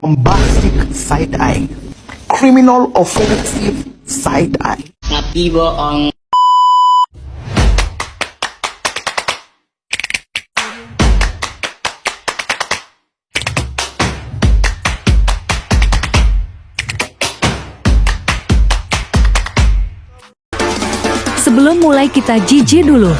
bombastic side-eye, criminal offensive side-eye. Ngapi bohong. Sebelum mulai kita jijik dulu.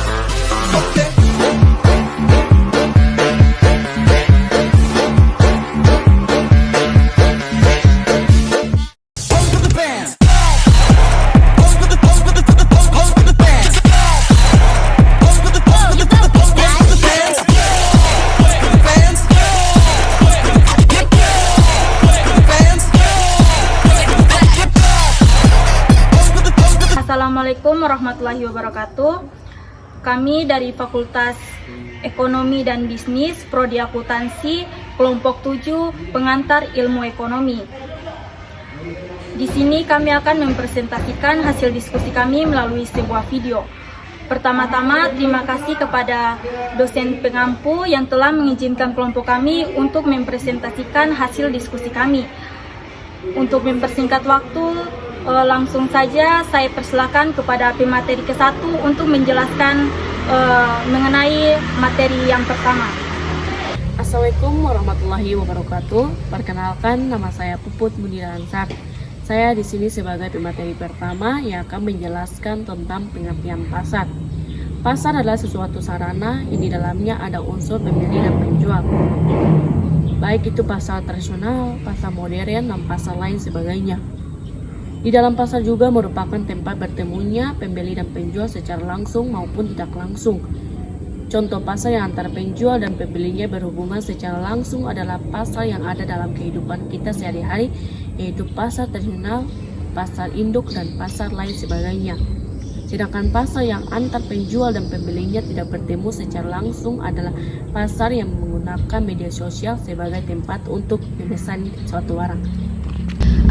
Assalamualaikum warahmatullahi wabarakatuh. Kami dari Fakultas Ekonomi dan Bisnis, Prodi Akuntansi, kelompok 7, pengantar ilmu ekonomi. Di sini kami akan mempresentasikan hasil diskusi kami melalui sebuah video. Pertama-tama, terima kasih kepada dosen pengampu yang telah mengizinkan kelompok kami untuk mempresentasikan hasil diskusi kami. Untuk mempersingkat waktu, langsung saja saya persilakan kepada pemateri ke-1 untuk menjelaskan mengenai materi yang pertama. Assalamualaikum warahmatullahi wabarakatuh. Perkenalkan, nama saya Puput Munira Ansar. Saya di sini sebagai pemateri pertama yang akan menjelaskan tentang pengertian pasar. Pasar adalah sesuatu sarana yang di dalamnya ada unsur pembeli dan penjual. Baik itu pasar tradisional, pasar modern, dan pasar lain sebagainya. Di dalam pasar juga merupakan tempat bertemunya pembeli dan penjual secara langsung maupun tidak langsung. Contoh pasar yang antara penjual dan pembelinya berhubungan secara langsung adalah pasar yang ada dalam kehidupan kita sehari-hari, yaitu pasar tradisional, pasar induk, dan pasar lain sebagainya. Sedangkan pasar yang antar penjual dan pembelinya tidak bertemu secara langsung adalah pasar yang menggunakan media sosial sebagai tempat untuk memesan suatu barang.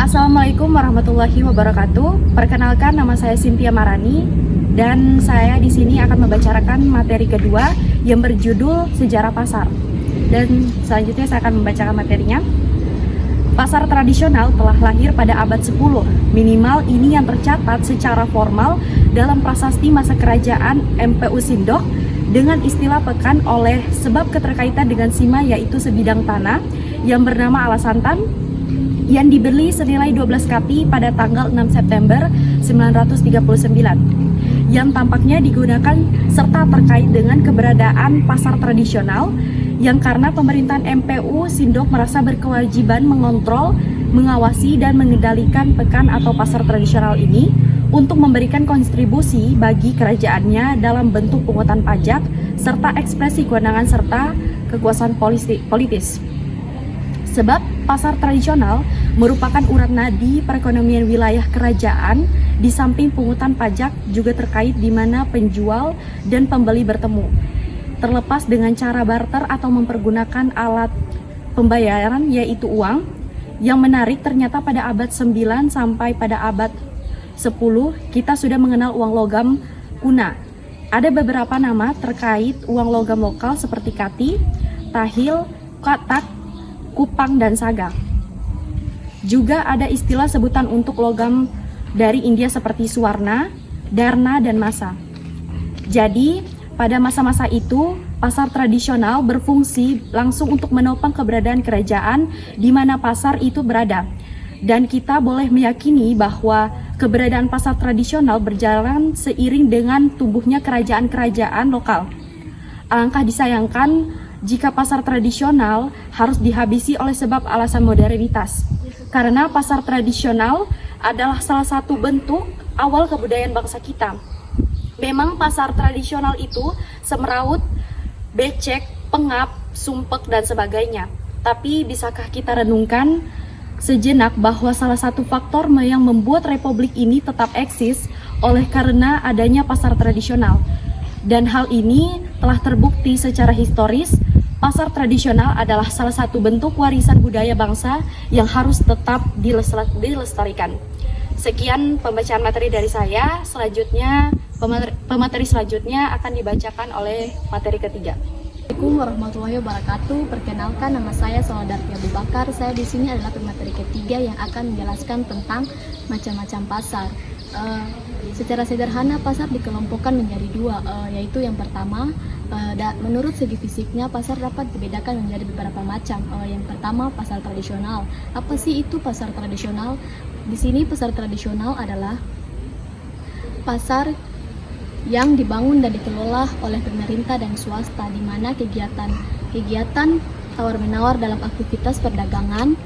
Assalamualaikum warahmatullahi wabarakatuh. Perkenalkan, nama saya Cynthia Marani dan saya di sini akan membacakan materi kedua yang berjudul Sejarah Pasar. Dan selanjutnya saya akan membacakan materinya. Pasar tradisional telah lahir pada abad 10. Minimal ini yang tercatat secara formal dalam prasasti masa kerajaan MPU Sindok dengan istilah pekan oleh sebab keterkaitan dengan Sima, yaitu sebidang tanah yang bernama Alasantan yang dibeli senilai 12 kati pada tanggal 6 September 1939 yang tampaknya digunakan serta terkait dengan keberadaan pasar tradisional yang karena pemerintahan MPU Sindok merasa berkewajiban mengontrol, mengawasi dan mengendalikan pekan atau pasar tradisional ini untuk memberikan kontribusi bagi kerajaannya dalam bentuk pungutan pajak serta ekspresi kewenangan serta kekuasaan politis. Sebab pasar tradisional merupakan urat nadi perekonomian wilayah kerajaan, di samping pungutan pajak juga terkait di mana penjual dan pembeli bertemu. Terlepas dengan cara barter atau mempergunakan alat pembayaran yaitu uang, yang menarik ternyata pada abad 9 sampai pada abad 10 kita sudah mengenal uang logam kuna. Ada beberapa nama terkait uang logam lokal seperti kati, tahil, katak, kupang, dan saga. Juga ada istilah sebutan untuk logam dari India seperti suwarna, darna, dan masa. Jadi, pada masa-masa itu, pasar tradisional berfungsi langsung untuk menopang keberadaan kerajaan di mana pasar itu berada. Dan kita boleh meyakini bahwa keberadaan pasar tradisional berjalan seiring dengan tumbuhnya kerajaan-kerajaan lokal. Alangkah disayangkan jika pasar tradisional harus dihabisi oleh sebab alasan modernitas. Karena pasar tradisional adalah salah satu bentuk awal kebudayaan bangsa kita. Memang pasar tradisional itu semeraut, becek, pengap, sumpek, dan sebagainya. Tapi bisakah kita renungkan sejenak bahwa salah satu faktor yang membuat republik ini tetap eksis oleh karena adanya pasar tradisional. Dan hal ini telah terbukti secara historis. Pasar tradisional adalah salah satu bentuk warisan budaya bangsa yang harus tetap dilestarikan. Sekian pembacaan materi dari saya. Selanjutnya, pemateri selanjutnya akan dibacakan oleh materi ketiga. Assalamualaikum warahmatullahi wabarakatuh. Perkenalkan, nama saya Saladarti Abu Bakar. Saya di sini adalah pemateri ketiga yang akan menjelaskan tentang macam-macam pasar. Secara sederhana pasar dikelompokkan menjadi dua, yaitu yang pertama, menurut segi fisiknya pasar dapat dibedakan menjadi beberapa macam. Yang pertama, pasar tradisional. Apa sih itu pasar tradisional? Di sini pasar tradisional adalah pasar yang dibangun dan dikelola oleh pemerintah dan swasta, di mana kegiatan tawar-menawar dalam aktivitas perdagangan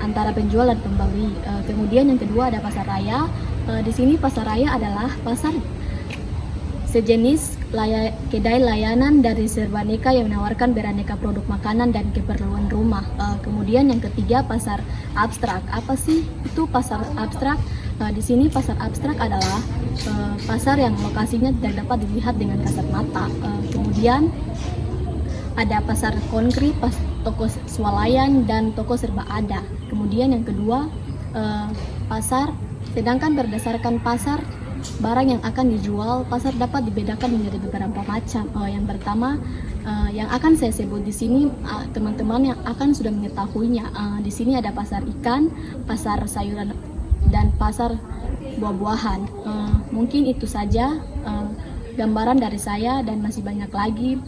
antara penjual dan pembeli. Kemudian yang kedua ada pasar raya. Di sini pasar raya adalah pasar sejenis kedai layanan dari serbaneka yang menawarkan beraneka produk makanan dan keperluan rumah. Kemudian yang ketiga pasar abstrak. Apa sih itu pasar abstrak? Di sini pasar abstrak adalah pasar yang lokasinya tidak dapat dilihat dengan kasat mata. Kemudian ada pasar konkret, toko swalayan dan toko serba ada. Kemudian yang kedua pasar, sedangkan berdasarkan pasar barang yang akan dijual, pasar dapat dibedakan menjadi beberapa macam. Yang pertama yang akan saya sebut di sini, teman-teman yang akan sudah mengetahuinya. Di sini ada pasar ikan, pasar sayuran dan pasar buah-buahan. Mungkin itu saja gambaran dari saya, dan masih banyak lagi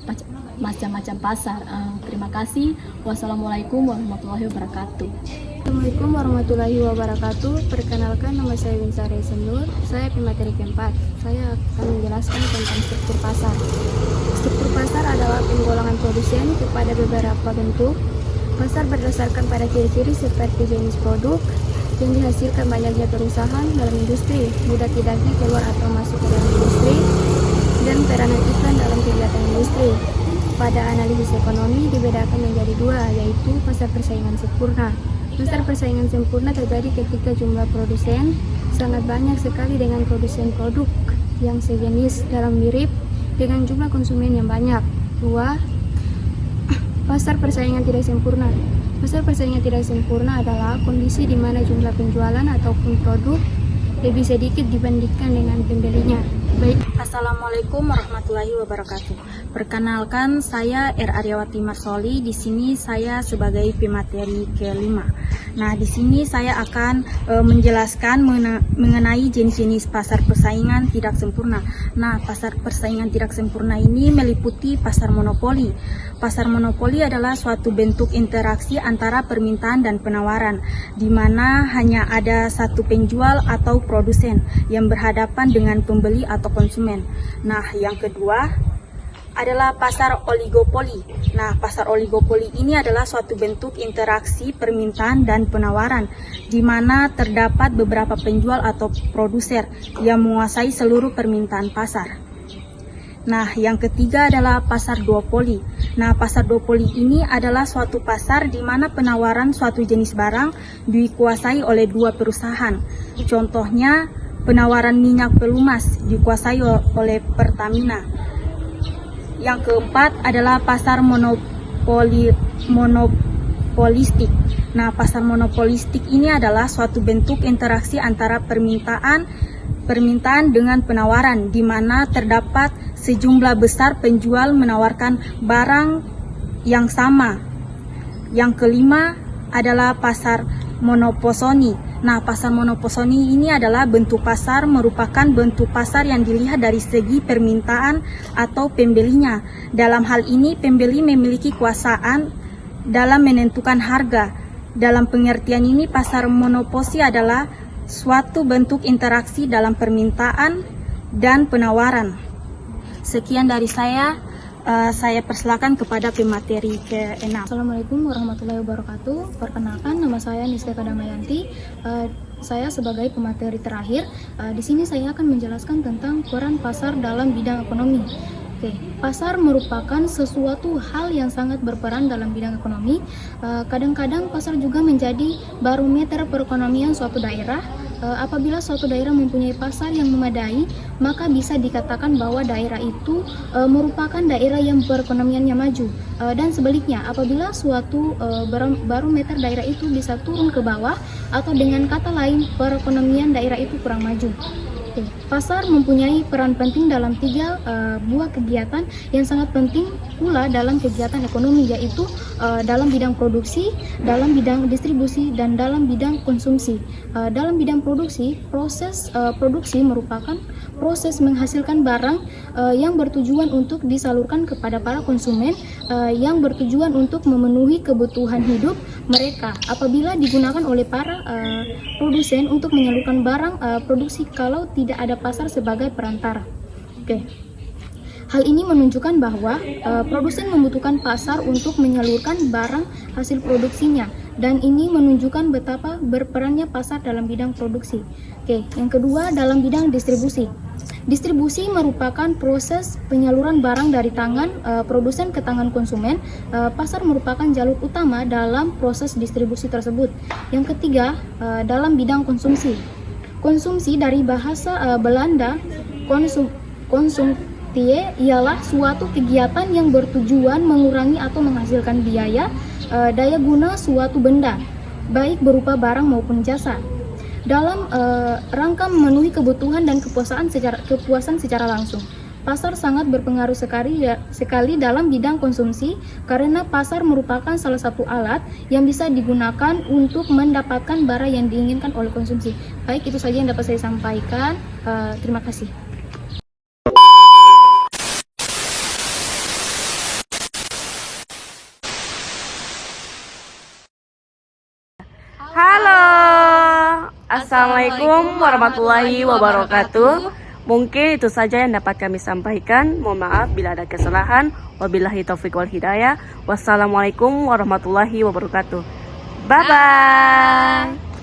macam-macam pasar. Terima kasih. Wassalamualaikum warahmatullahi wabarakatuh. Assalamualaikum warahmatullahi wabarakatuh. Perkenalkan, nama saya Winsari Senur. Saya pemateri keempat. Saya akan menjelaskan tentang struktur pasar. Struktur pasar adalah penggolongan produsen kepada beberapa bentuk. Pasar berdasarkan pada ciri-ciri seperti jenis produk yang dihasilkan, banyaknya perusahaan dalam industri, mudah tidaknya keluar atau masuk ke dalam industri, dan peranan iklan dalam kegiatan industri. Pada analisis ekonomi dibedakan menjadi dua, yaitu pasar persaingan sempurna. Pasar persaingan sempurna terjadi ketika jumlah produsen sangat banyak sekali dengan produsen produk yang sejenis dalam mirip dengan jumlah konsumen yang banyak. Dua, pasar persaingan tidak sempurna. Pasar persaingan tidak sempurna adalah kondisi di mana jumlah penjualan ataupun produk lebih sedikit dibandingkan dengan pembelinya. Baik. Assalamualaikum warahmatullahi wabarakatuh. Perkenalkan, saya Aryawati Marsoli. Di sini saya sebagai pemateri kelima. Nah, di sini saya akan menjelaskan mengenai jenis-jenis pasar persaingan tidak sempurna. Nah, pasar persaingan tidak sempurna ini meliputi pasar monopoli. Pasar monopoli adalah suatu bentuk interaksi antara permintaan dan penawaran, di mana hanya ada satu penjual atau produsen yang berhadapan dengan pembeli atau konsumen. Nah, yang kedua adalah pasar oligopoli. Nah, pasar oligopoli ini adalah suatu bentuk interaksi permintaan dan penawaran, di mana terdapat beberapa penjual atau produser yang menguasai seluruh permintaan pasar. Nah, yang ketiga adalah pasar duopoli. Nah, pasar duopoli ini adalah suatu pasar di mana penawaran suatu jenis barang dikuasai oleh dua perusahaan. Contohnya, penawaran minyak pelumas dikuasai oleh Pertamina. Yang keempat adalah pasar monopolistik. Nah, pasar monopolistik ini adalah suatu bentuk interaksi antara permintaan dengan penawaran, di mana terdapat sejumlah besar penjual menawarkan barang yang sama. Yang kelima adalah pasar monoposoni. Nah, pasar monoposoni ini adalah bentuk pasar, merupakan bentuk pasar yang dilihat dari segi permintaan atau pembelinya. Dalam hal ini, pembeli memiliki kuasaan dalam menentukan harga. Dalam pengertian ini, pasar monoposi adalah suatu bentuk interaksi dalam permintaan dan penawaran. Sekian dari saya persilakan kepada pemateri ke-6. Assalamualaikum warahmatullahi wabarakatuh. Perkenalkan, nama saya Niska Kadamayanti. Saya sebagai pemateri terakhir. Di sini saya akan menjelaskan tentang peran pasar dalam bidang ekonomi. Pasar merupakan sesuatu hal yang sangat berperan dalam bidang ekonomi. Kadang-kadang pasar juga menjadi barometer perekonomian suatu daerah. Apabila suatu daerah mempunyai pasar yang memadai, maka bisa dikatakan bahwa daerah itu merupakan daerah yang perekonomiannya maju. Dan sebaliknya, apabila suatu barometer daerah itu bisa turun ke bawah, atau dengan kata lain perekonomian daerah itu kurang maju. Pasar mempunyai peran penting dalam tiga buah kegiatan yang sangat penting pula dalam kegiatan ekonomi, yaitu dalam bidang produksi, dalam bidang distribusi, dan dalam bidang konsumsi. Dalam bidang produksi, proses produksi merupakan proses menghasilkan barang yang bertujuan untuk disalurkan kepada para konsumen, yang bertujuan untuk memenuhi kebutuhan hidup mereka apabila digunakan oleh para produsen untuk menyalurkan barang produksi kalau tidak ada pasar sebagai perantara. Oke. Hal ini menunjukkan bahwa produsen membutuhkan pasar untuk menyalurkan barang hasil produksinya, dan ini menunjukkan betapa berperannya pasar dalam bidang produksi. Oke, yang kedua dalam bidang distribusi. Distribusi merupakan proses penyaluran barang dari tangan produsen ke tangan konsumen. Pasar merupakan jalur utama dalam proses distribusi tersebut. Yang ketiga, dalam bidang konsumsi. Konsumsi dari bahasa Belanda konsumtie ialah suatu kegiatan yang bertujuan mengurangi atau menghasilkan biaya daya guna suatu benda, baik berupa barang maupun jasa, dalam rangka memenuhi kebutuhan dan kepuasan secara langsung. Pasar sangat berpengaruh sekali dalam bidang konsumsi karena pasar merupakan salah satu alat yang bisa digunakan untuk mendapatkan barang yang diinginkan oleh konsumsi. Baik, itu saja yang dapat saya sampaikan. Terima kasih. Halo, Assalamualaikum warahmatullahi wabarakatuh. Mungkin itu saja yang dapat kami sampaikan. Mohon maaf bila ada kesalahan. Wabillahi taufiq wal hidayah. Wassalamualaikum warahmatullahi wabarakatuh. Bye bye.